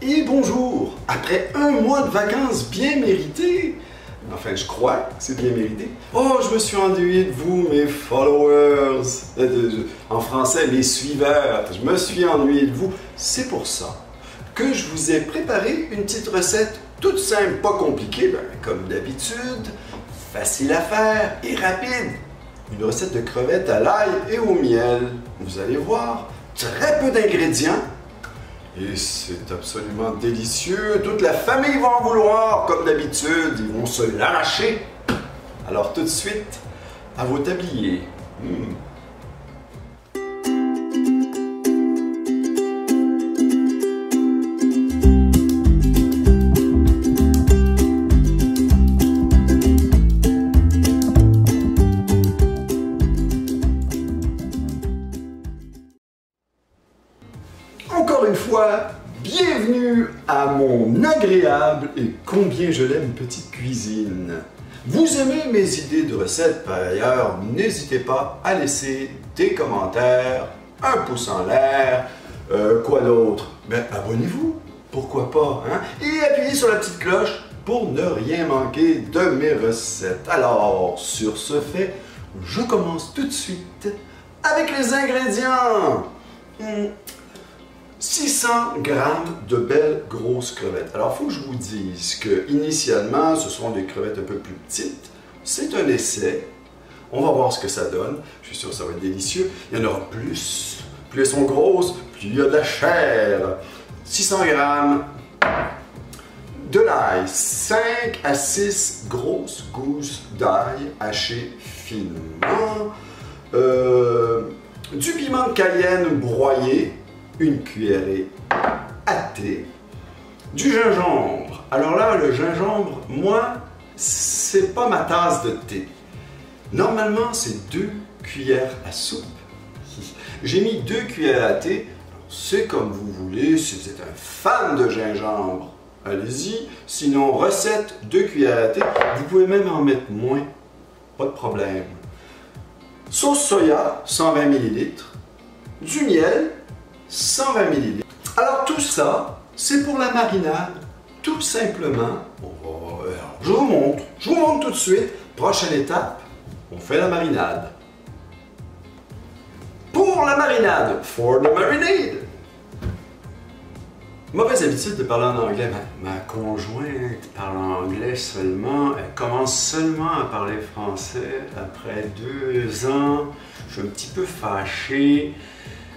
Et bonjour! Après un mois de vacances bien méritées, enfin je crois que c'est bien mérité, oh je me suis ennuyé de vous mes followers, en français mes suiveurs, je me suis ennuyé de vous, c'est pour ça que je vous ai préparé une petite recette toute simple, pas compliquée, comme d'habitude, facile à faire et rapide. Une recette de crevettes à l'ail et au miel. Vous allez voir, très peu d'ingrédients. Et c'est absolument délicieux. Toute la famille va en vouloir, comme d'habitude. Ils vont se l'arracher. Alors tout de suite, à vos tabliers. Encore une fois, bienvenue à mon agréable et combien je l'aime petite cuisine. Vous aimez mes idées de recettes par ailleurs, n'hésitez pas à laisser des commentaires, un pouce en l'air, quoi d'autre? Ben abonnez-vous, pourquoi pas, hein? Et appuyez sur la petite cloche pour ne rien manquer de mes recettes. Alors, sur ce fait, je commence tout de suite avec les ingrédients. 600 g de belles grosses crevettes. Alors, il faut que je vous dise que initialement, ce sont des crevettes un peu plus petites. C'est un essai. On va voir ce que ça donne. Je suis sûr que ça va être délicieux. Il y en aura plus. Plus elles sont grosses, plus il y a de la chair. 600 g de l'ail. 5 à 6 grosses gousses d'ail hachées finement. Du piment de cayenne broyé. Une cuillerée à thé, du gingembre. Alors là, le gingembre, moi, c'est pas ma tasse de thé. Normalement, c'est 2 cuillères à soupe. J'ai mis 2 cuillères à thé. C'est comme vous voulez, si vous êtes un fan de gingembre, allez-y. Sinon, recette, 2 cuillères à thé. Vous pouvez même en mettre moins, pas de problème. Sauce soya, 120 ml. Du miel, 120 ml. Alors tout ça, c'est pour la marinade, tout simplement. Je vous montre tout de suite. Prochaine étape, on fait la marinade. Pour la marinade, for the marinade. Mauvaise habitude de parler en anglais. Ma conjointe parle anglais seulement. Elle commence seulement à parler français après 2 ans. Je suis un petit peu fâché.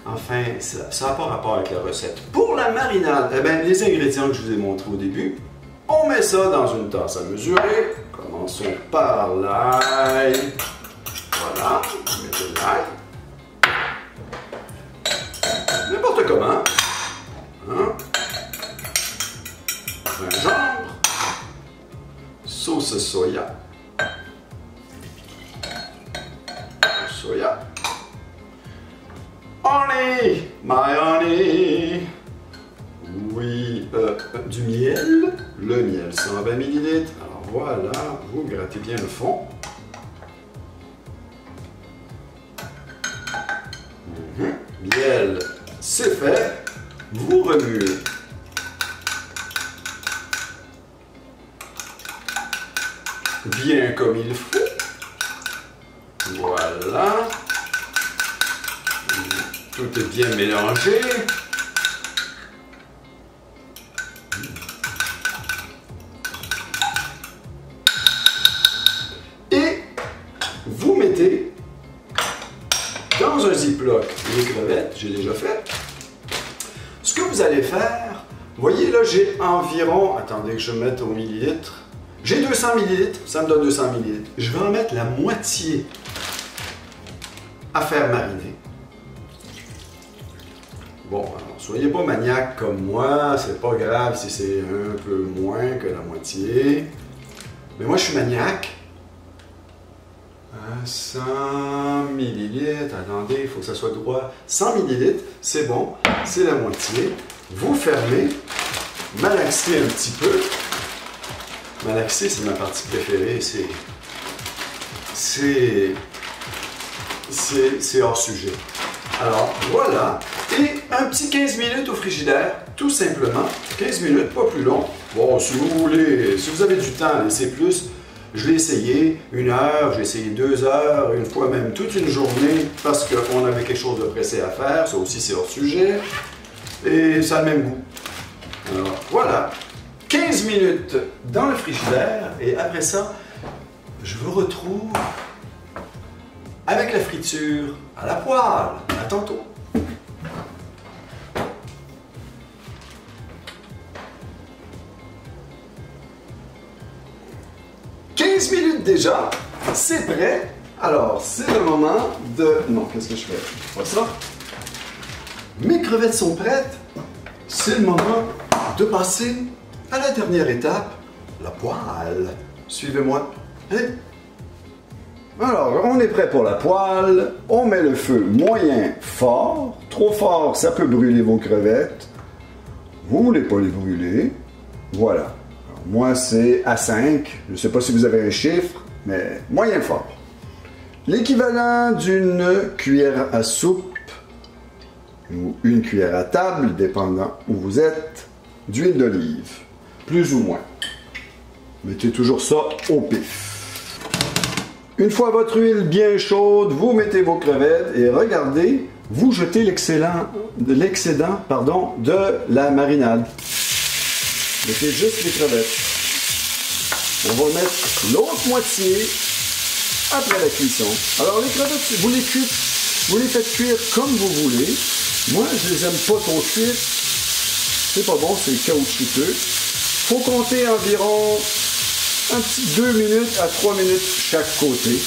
Enfin, ça n'a pas rapport avec la recette. Pour la marinade, eh bien, les ingrédients que je vous ai montrés au début, on met ça dans une tasse à mesurer. Commençons par l'ail. Voilà, vous mettez l'ail. N'importe comment. Hein? Gingembre. Sauce soya. Soya. Honey, my honey. Oui, du miel. Le miel, 120 ml. Alors voilà, vous grattez bien le fond. Miel, c'est fait. Vous remuez. Bien comme il faut. Voilà. Tout est bien mélangé. Et vous mettez dans un ziploc les crevettes, j'ai déjà fait. Ce que vous allez faire, vous voyez là j'ai environ, attendez que je mette au millilitre, j'ai 200 ml, ça me donne 200 ml. Je vais en mettre la moitié à faire mariner. Bon, alors, soyez pas maniaque comme moi, c'est pas grave si c'est un peu moins que la moitié. Mais moi, je suis maniaque. 100 ml, attendez, il faut que ça soit droit. 100 ml, c'est bon, c'est la moitié. Vous fermez, malaxez un petit peu. Malaxer, c'est ma partie préférée, c'est hors sujet. Alors, voilà. Et un petit 15 minutes au frigidaire, tout simplement. 15 minutes, pas plus long. Bon, si vous voulez, si vous avez du temps, laissez plus. Je l'ai essayé 1 heure, j'ai essayé 2 heures, une fois même toute une journée, parce qu'on avait quelque chose de pressé à faire. Ça aussi, c'est hors sujet. Et ça a le même goût. Alors, voilà. 15 minutes dans le frigidaire. Et après ça, je vous retrouve avec la friture à la poêle. À tantôt. « 15 minutes déjà, c'est prêt. Alors, c'est le moment de... Non, qu'est-ce que je fais? Pas ça. Mes crevettes sont prêtes. C'est le moment de passer à la dernière étape, la poêle. Suivez-moi. Allez. Alors, on est prêt pour la poêle. On met le feu moyen fort. Trop fort, ça peut brûler vos crevettes. Vous ne voulez pas les brûler. Voilà. Alors, moi, c'est à 5. Je ne sais pas si vous avez un chiffre, mais moyen fort. L'équivalent d'une cuillère à soupe ou une cuillère à table, dépendant où vous êtes, d'huile d'olive. Plus ou moins. Mettez toujours ça au pif. Une fois votre huile bien chaude, vous mettez vos crevettes et regardez, vous jetez l'excédent de la marinade. Mettez juste les crevettes. On va mettre l'autre moitié après la cuisson. Alors les crevettes, vous les faites cuire comme vous voulez. Moi, je les aime pas trop cuites. C'est pas bon, c'est caoutchouteux. Faut compter environ un petit 2 minutes à 3 minutes chaque côté.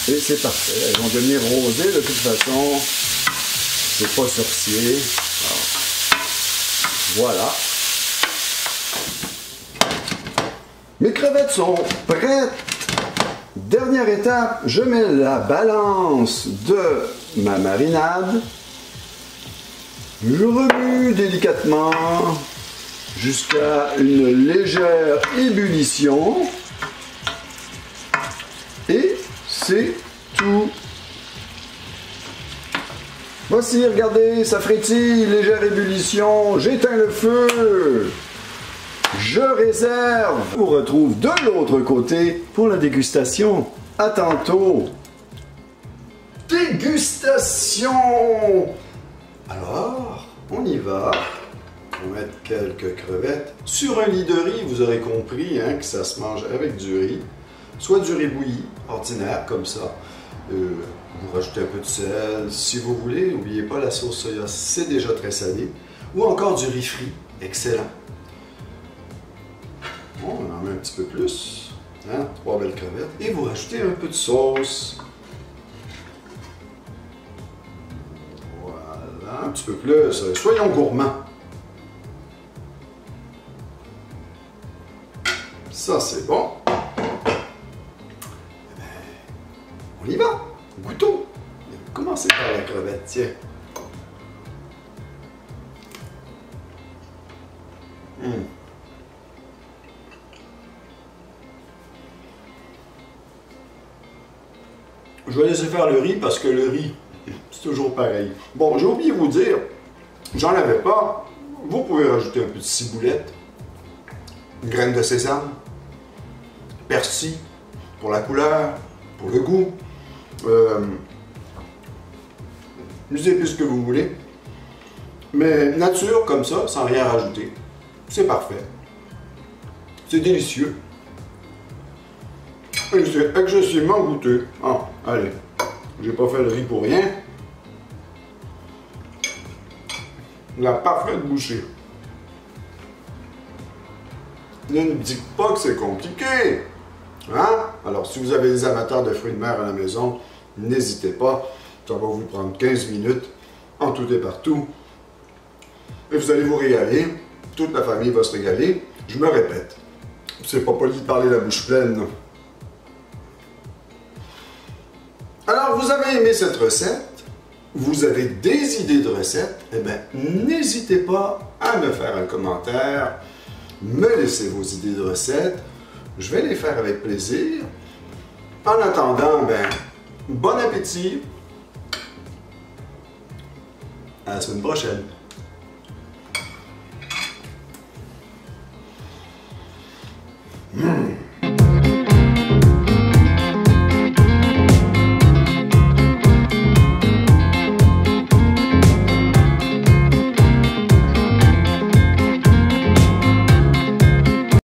Et c'est parfait. Elles vont devenir rosées de toute façon. C'est pas sorcier. Alors, voilà. Mes crevettes sont prêtes. Dernière étape, je mets la balance de ma marinade. Je remue délicatement jusqu'à une légère ébullition. Et c'est tout. Voici, regardez, ça frétille, légère ébullition. J'éteins le feu. Je réserve. Je vous retrouve de l'autre côté pour la dégustation. À tantôt. Dégustation. Alors, on y va. On va mettre quelques crevettes. Sur un lit de riz, vous aurez compris que ça se mange avec du riz. Soit du riz bouilli, ordinaire, comme ça. Vous rajoutez un peu de sel, si vous voulez. N'oubliez pas, la sauce soya, c'est déjà très salé. Ou encore du riz frit, excellent. Bon, on en met un petit peu plus. 3 belles crevettes. Et vous rajoutez un peu de sauce. Voilà, un petit peu plus. Soyons gourmands. Ça, c'est bon. On y va. Goûtons. Commencez par la crevette, tiens. Je vais laisser faire le riz parce que le riz, c'est toujours pareil. Bon, j'ai oublié de vous dire, j'en avais pas. Vous pouvez rajouter un peu de ciboulette, une graine de sésame, persil pour la couleur, pour le goût. Les épices que vous voulez. Mais nature comme ça, sans rien rajouter. C'est parfait. C'est délicieux. Et c'est excessivement goûteux. Ah, allez. J'ai pas fait le riz pour rien. La parfaite bouchée. Ne me dites pas que c'est compliqué. Hein? Alors, si vous avez des amateurs de fruits de mer à la maison, n'hésitez pas. Ça va vous prendre 15 minutes en tout et partout. Et vous allez vous régaler. Toute la famille va se régaler. Je me répète. C'est pas poli de parler la bouche pleine. Non. Alors, vous avez aimé cette recette? Vous avez des idées de recettes? Eh bien, n'hésitez pas à me faire un commentaire. Me laisser vos idées de recettes. Je vais les faire avec plaisir. En attendant, ben, bon appétit. À la semaine prochaine. Mmh.